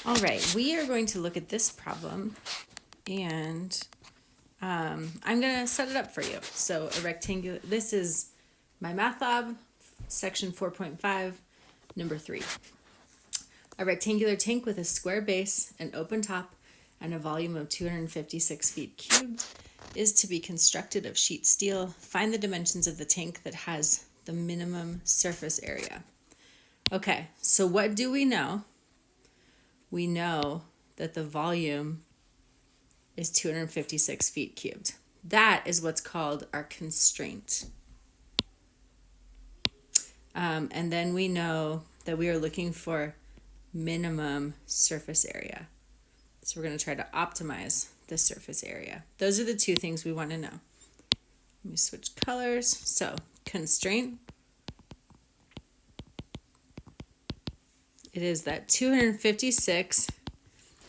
All right, we are going to look at this problem, and I'm going to set it up for you. So a rectangular, this is my math lab, section 4.5, number 3. A rectangular tank with a square base, an open top, and a volume of 256 feet cubed is to be constructed of sheet steel. Find the dimensions of the tank that has the minimum surface area. Okay, so what do we know? We know that the volume is 256 feet cubed. That is what's called our constraint. And then we know that we are looking for minimum surface area. So we're going to try to optimize the surface area. Those are the two things we want to know. Let me switch colors. So constraint. It is that 256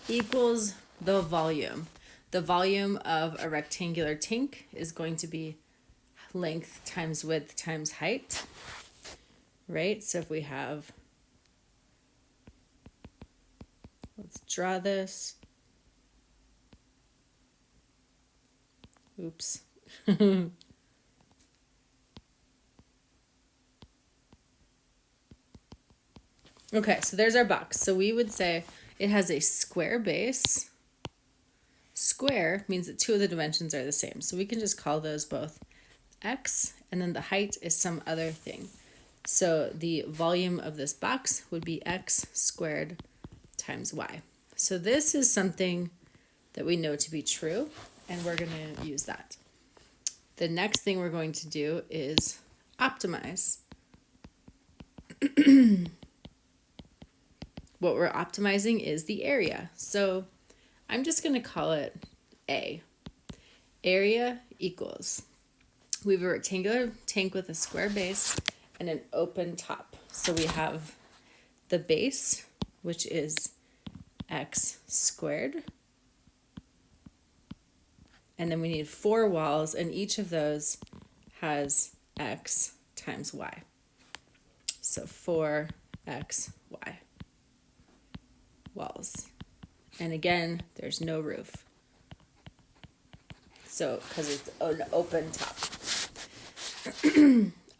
equals the volume. The volume of a rectangular tank is going to be length times width times height, right? So if we have, let's draw this. Oops. Okay, so there's our box. So we would say it has a square base. Square means that two of the dimensions are the same. So we can just call those both x, and then the height is some other thing. So the volume of this box would be x squared times y. So this is something that we know to be true, and we're going to use that. The next thing we're going to do is optimize. What we're optimizing is the area. So I'm just going to call it A. Area equals, we have a rectangular tank with a square base and an open top. So we have the base, which is x squared. And then we need 4 walls, and each of those has x times y. So 4xy walls. And again, there's no roof. So, because it's an open top.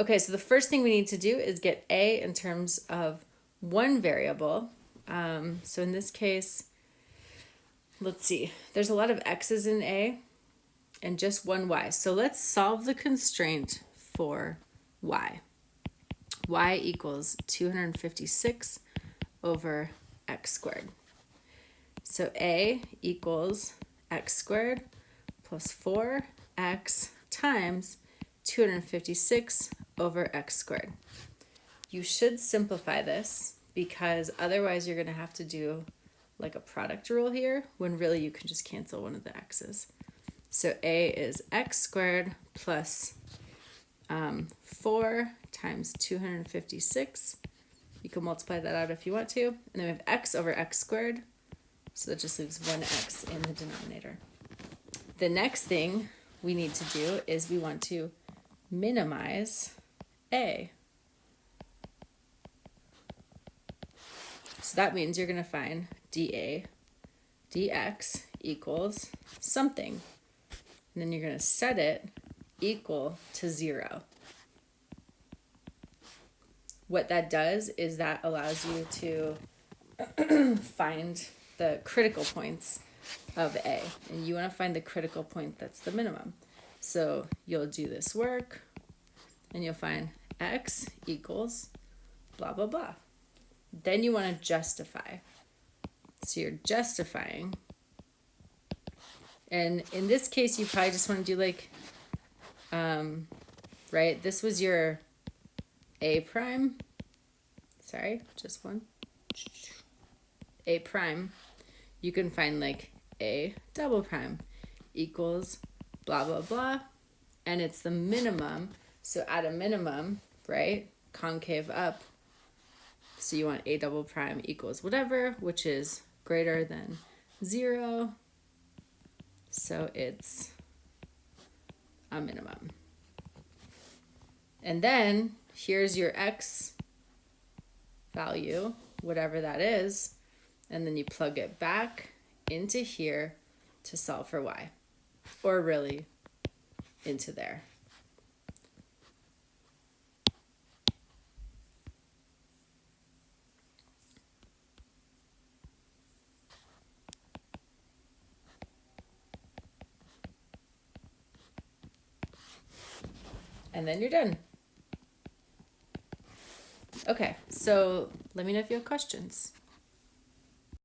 Okay, so the first thing we need to do is get A in terms of one variable. So in this case, let's see, there's a lot of x's in A and just one y. So let's solve the constraint for y. Y equals 256 over x squared. So A equals x squared plus 4x times 256 over x squared. You should simplify this because otherwise you're going to have to do like a product rule here when really you can just cancel one of the x's. So A is x squared plus 4 times 256. You can multiply that out if you want to. And then we have x over x squared. So that just leaves 1x in the denominator. The next thing we need to do is we want to minimize A. So that means you're going to find dA dx equals something. And then you're going to set it equal to 0. What that does is that allows you to find the critical points of A. And you want to find the critical point that's the minimum. So you'll do this work and you'll find x equals blah, blah, blah. Then you want to justify. So you're justifying. And in this case, you probably just want to do like, right? This was your A prime. Sorry, just one. A prime. You can find like A double prime equals blah, blah, blah. And it's the minimum. So at a minimum, right? Concave up. So you want A double prime equals whatever, which is greater than 0. So it's a minimum. And then here's your x value, whatever that is. and then you plug it back into here to solve for y, or really into there. And then you're done. Okay, so let me know if you have questions.